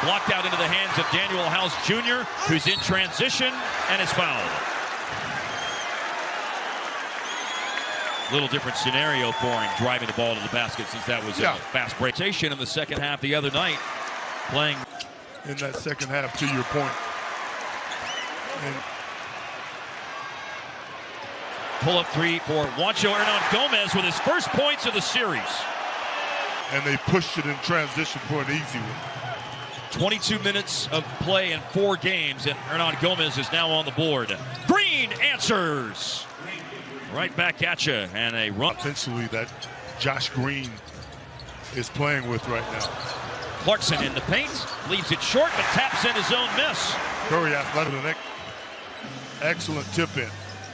blocked out into the hands of Daniel House Jr., who's in transition and is fouled. Little different scenario for him, driving the ball to the basket, since that was a fast break. In the second half the other night, playing in that second half, to your point. And pull-up three for Juancho Hernan-Gomez with his first points of the series. And they pushed it in transition for an easy one. 22 minutes of play in 4 games, and Hernan-Gomez is now on the board. Green answers. Right back at you, and a run. Essentially, that Josh Green is playing with right now. Clarkson in the paint, leaves it short, but taps in his own miss. Curry athletic, an excellent tip in.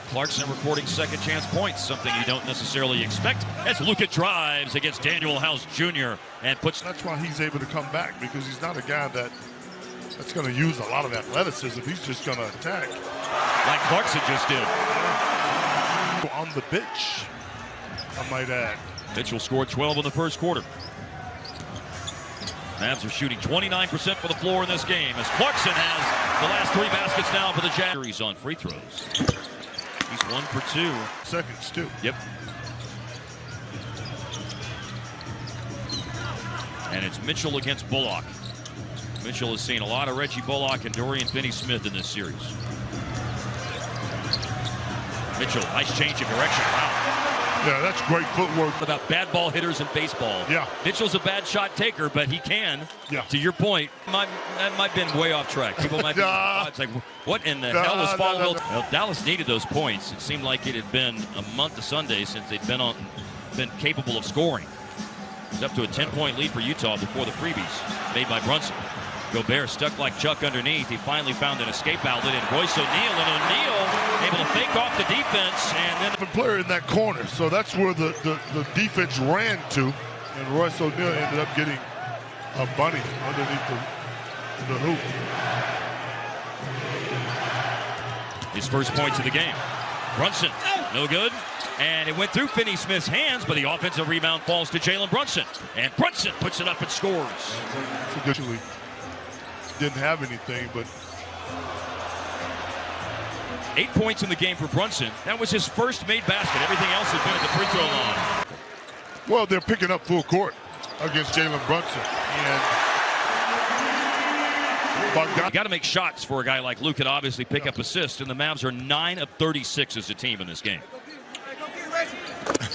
Clarkson recording second chance points, something you don't necessarily expect, as Luka drives against Daniel House Jr. and puts. That's why he's able to come back, because he's not a guy that's going to use a lot of athleticism. He's just going to attack. Like Clarkson just did. On the bench, I might add. Mitchell scored 12 in the first quarter. Mavs are shooting 29% for the floor in this game, as Clarkson has the last 3 baskets now for the Jazz. He's on free throws. He's 1 for 2. Seconds, too. Yep. And it's Mitchell against Bullock. Mitchell has seen a lot of Reggie Bullock and Dorian Finney-Smith in this series. Mitchell, nice change of direction. Wow. Yeah, that's great footwork. About bad ball hitters in baseball. Yeah. Mitchell's a bad shot taker, but he can. Yeah. To your point, that might have been way off track. People might be it's like, what in the hell was following? Well, Dallas needed those points. It seemed like it had been a month of Sunday since they'd been capable of scoring. It was up to a 10-point lead for Utah before the freebies made by Brunson. Gobert stuck like Chuck underneath. He finally found an escape outlet in Royce O'Neal, and O'Neal able to fake off the defense, and then the player in that corner. So that's where the defense ran to, and Royce O'Neal ended up getting a bunny underneath the hoop. His first points of the game. Brunson, no good. And it went through Finney-Smith's hands, but the offensive rebound falls to Jalen Brunson. And Brunson puts it up and scores. Traditionally didn't have anything, but 8 points in the game for Brunson. That was his first made basket. Everything else has been at the free throw line. Well, they're picking up full court against Jalen Brunson. And you got to make shots for a guy like Luke, and obviously pick up assists, and the Mavs are 9 of 36 as a team in this game.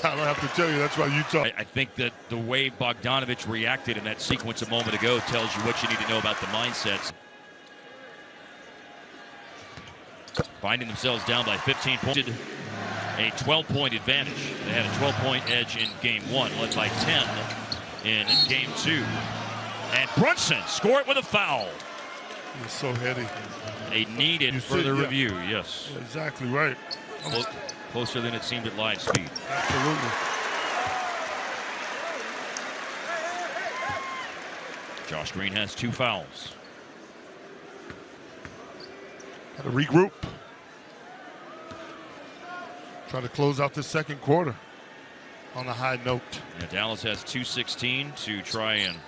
I don't have to tell you, that's why Utah. I think that the way Bogdanovich reacted in that sequence a moment ago tells you what you need to know about the mindsets. Finding themselves down by 15 points. A 12-point advantage. They had a 12-point edge in game 1, led by 10 in game 2. And Brunson scored with a foul. He's so heady. A needed further review, yes. Yeah, exactly right. Closer than it seemed at live speed. Absolutely. Josh Green has 2 fouls. Got to regroup. Try to close out the second quarter on a high note. Yeah, Dallas has 2:16 to try and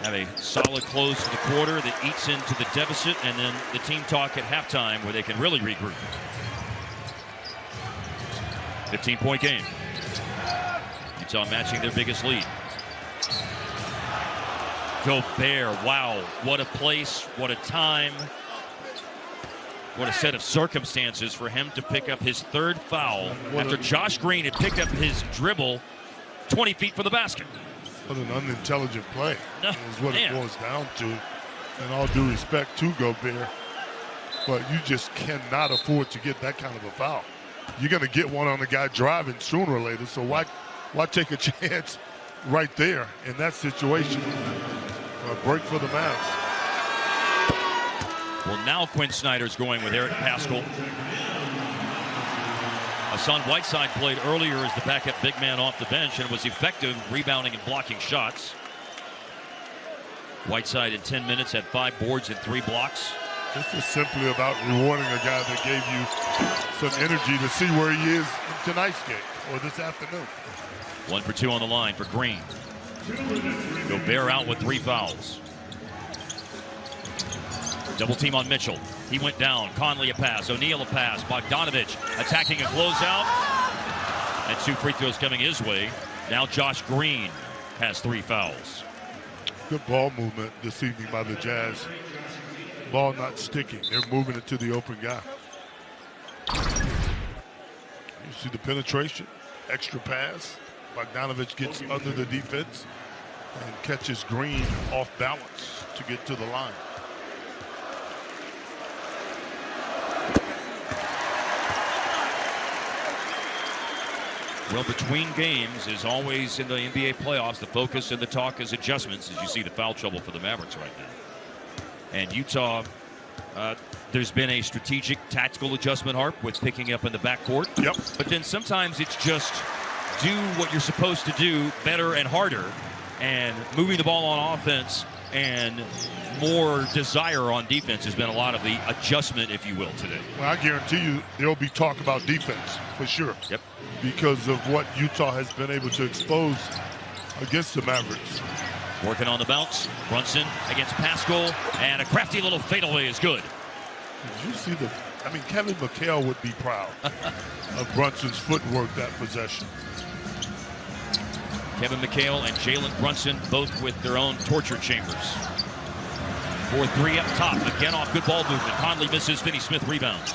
have a solid close to the quarter that eats into the deficit, and then the team talk at halftime where they can really regroup. 15-point game. Utah matching their biggest lead. Gobert, wow, what a place, what a time, what a set of circumstances for him to pick up his 3rd foul after Josh Green had picked up his dribble 20 feet from the basket. What an unintelligent play is what it boils down to. And all due respect to Gobert, but you just cannot afford to get that kind of a foul. You're going to get one on the guy driving sooner or later, so why take a chance right there in that situation? A break for the Mavs. Well, now Quinn Snyder's going with Eric Paschall. Hassan Whiteside played earlier as the backup big man off the bench and was effective rebounding and blocking shots. Whiteside in 10 minutes had 5 boards and 3 blocks. This is simply about rewarding a guy that gave you some energy to see where he is in tonight's game or this afternoon. 1 for 2 on the line for Green. Gobert out with 3 fouls. Double team on Mitchell. He went down. Conley a pass. O'Neal a pass. Bogdanovich attacking a closeout. And 2 free throws coming his way. Now Josh Green has 3 fouls. Good ball movement this evening by the Jazz. Ball not sticking. They're moving it to the open guy. You see the penetration. Extra pass. Bogdanovich gets under the defense and catches Green off balance to get to the line. Well, between games is always in the NBA playoffs. The focus and the talk is adjustments, as you see the foul trouble for the Mavericks right now. And Utah, there's been a strategic, tactical adjustment, Harp, with picking up in the backcourt. Yep. But then sometimes it's just do what you're supposed to do better and harder, and moving the ball on offense and more desire on defense has been a lot of the adjustment, if you will, today. Well, I guarantee you there'll be talk about defense for sure. Yep. Because of what Utah has been able to expose against the Mavericks. Working on the bounce. Brunson against Pascal, and a crafty little fadeaway is good. Did you see the... I mean, Kevin McHale would be proud of Brunson's footwork that possession. Kevin McHale and Jalen Brunson both with their own torture chambers. 4-3 up top. Again off good ball movement. Conley misses. Finney-Smith rebounds.